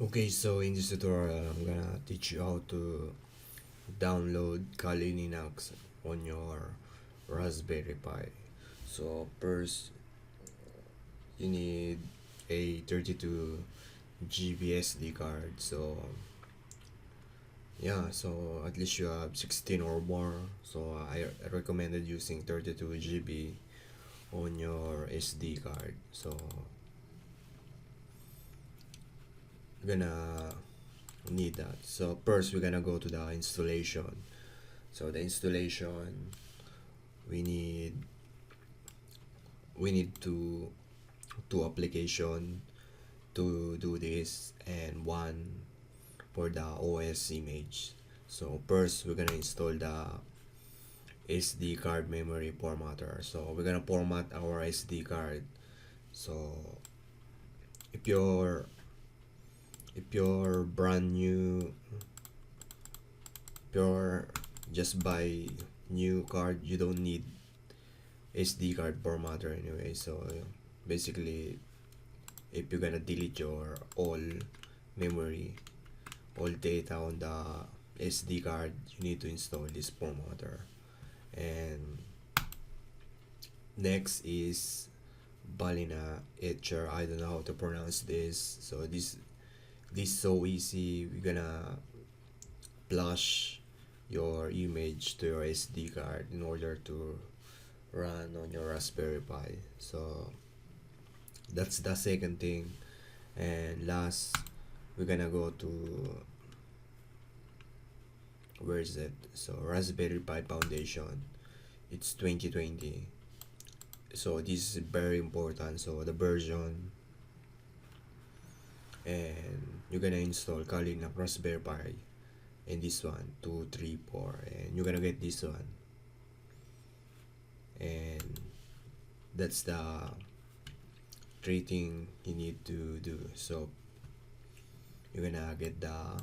Okay, so in this tutorial, I'm gonna teach you how to download Kali Linux on your Raspberry Pi. So first, you need a 32 GB SD card. So yeah, so at least you have 16 or more. So I recommended using 32 GB on your SD card. So you're gonna need that. So first we're gonna go to the installation. So the installation, we need two application to do this, and one for the OS image. So first we're gonna install the SD card memory formatter. So we're gonna format our SD card. So if you're brand new, if you're just buy new card, you don't need SD card formatter anyway. So basically, if you're gonna delete your all memory, all data on the SD card, you need to install this formatter. And next is Balina Etcher. I don't know how to pronounce this. So this so easy. We're gonna flash your image to your SD card in order to run on your Raspberry Pi. So that's the second thing. And last, we're gonna go to, where is it? So Raspberry Pi Foundation, it's 2020. So this is very important. So the version, and you're gonna install Kali Linux Raspberry Pi, and this one 234, and you're gonna get this one. And that's the three thing you need to do. So you're gonna get the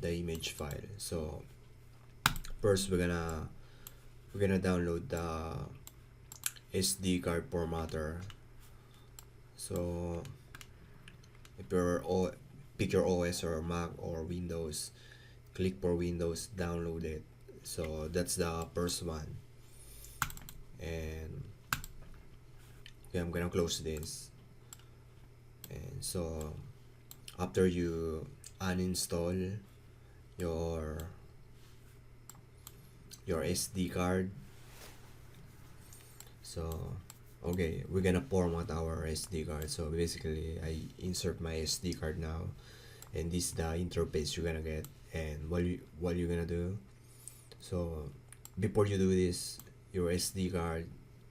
image file. So first we're gonna download the SD card formatter. So if pick your OS or Mac or Windows, click for Windows, download it. So that's the first one. And okay, I'm gonna close this. And so after you uninstall your SD card, so okay, we're gonna format our SD card. So basically, I insert my SD card now, and this is the interface you're gonna get. And what you're gonna do, so before you do this, your SD card,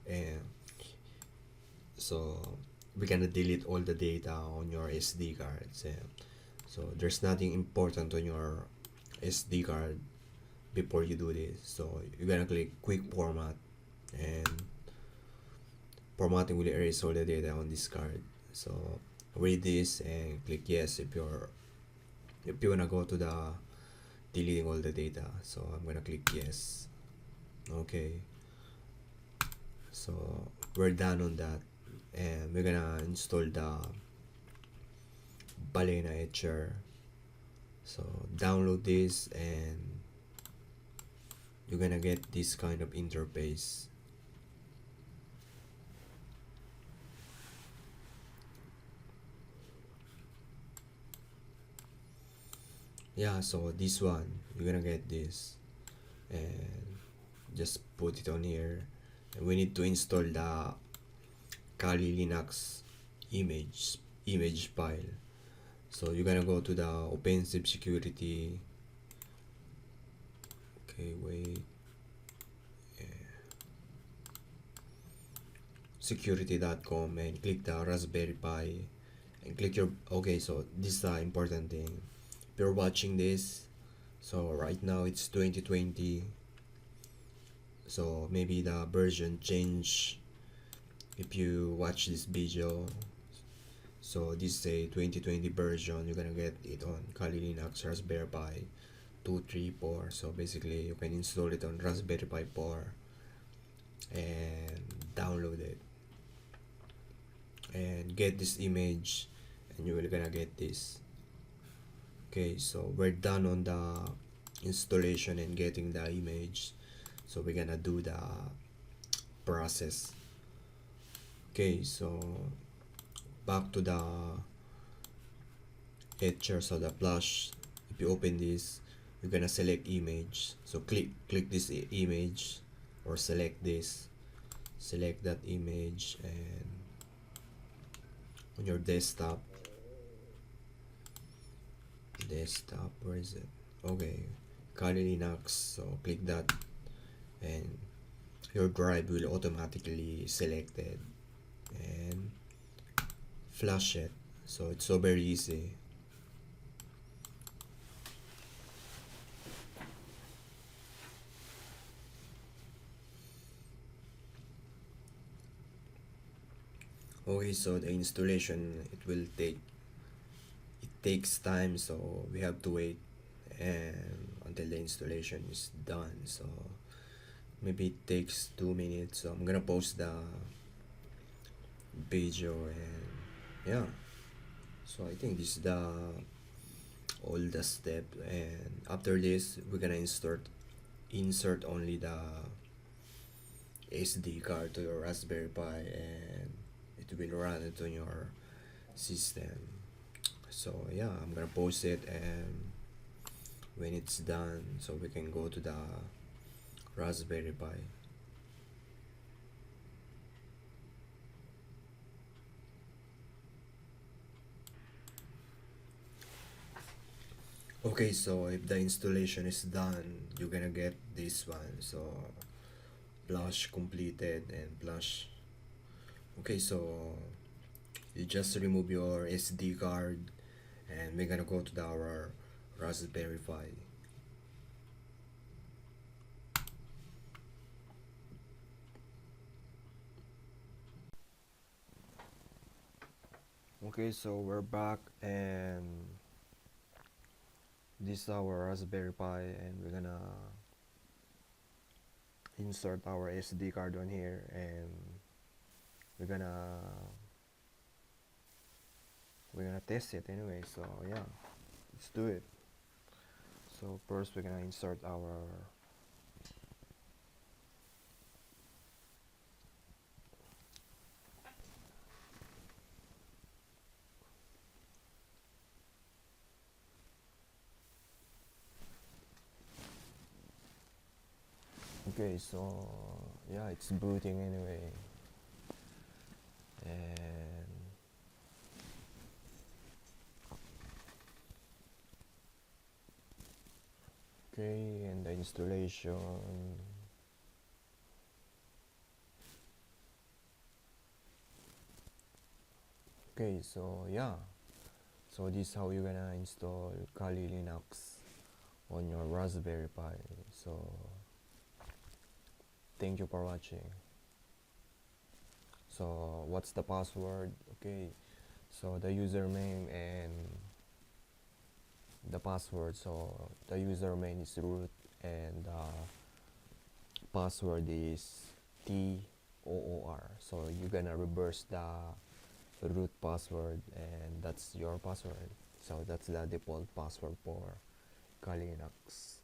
and so we're gonna delete all the data on your SD cards. And so there's nothing important on your SD card before you do this. So you're gonna click quick format, and formatting will erase all the data on this card. So read this and click yes if you wanna go to the deleting all the data. So I'm gonna click yes. Okay, so we're done on that, and we're gonna install the Balena Etcher. So download this, and you're gonna get this kind of interface. Yeah, so this one, you're gonna get this, and just put it on here. And we need to install the Kali Linux image file. So you're gonna go to the offensive security. Okay, wait. Yeah. Security.com, and click the Raspberry Pi, and click your, okay, so this is the important thing. If you're watching this, so right now it's 2020, so maybe the version change if you watch this video. So this is a 2020 version. You're gonna get it on Kali Linux Raspberry Pi 234. So basically you can install it on Raspberry Pi 4 and download it and get this image, and you will gonna get this. Okay, so we're done on the installation and getting the image, so we're gonna do the process. Okay, so back to the etcher, so the blush. If you open this, you're gonna select image, so click this image, or select this, select that image, and on your desktop, where is it? Okay, Kali Linux, so click that, and your drive will automatically selected, and flash it. So it's so very easy. Okay, so the installation, it takes time, so we have to wait and until the installation is done. So maybe it takes 2 minutes, so I'm gonna post the video, and yeah, so I think this is the all the step, and after this we're gonna insert only the SD card to your Raspberry Pi, and it will run it on your system. So yeah, I'm gonna post it, and when it's done, so we can go to the Raspberry Pi. Okay, so if the installation is done, you're gonna get this one. So blush completed and blush. Okay, so you just remove your SD card, and we're gonna go to our Raspberry Pi. Okay, so we're back, and this is our Raspberry Pi, and we're gonna insert our SD card on here, and we're gonna we're gonna test it anyway. So yeah, let's do it. So first we're gonna insert our okay, so yeah, it's booting anyway, and okay, and the installation. Okay, so yeah, so this is how you're gonna install Kali Linux on your Raspberry Pi. So thank you for watching. So what's the password? Okay, so the username and the password. So the username is root, and the password is TOOR. So you're gonna reverse the root password, and that's your password. So that's the default password for Kali Linux.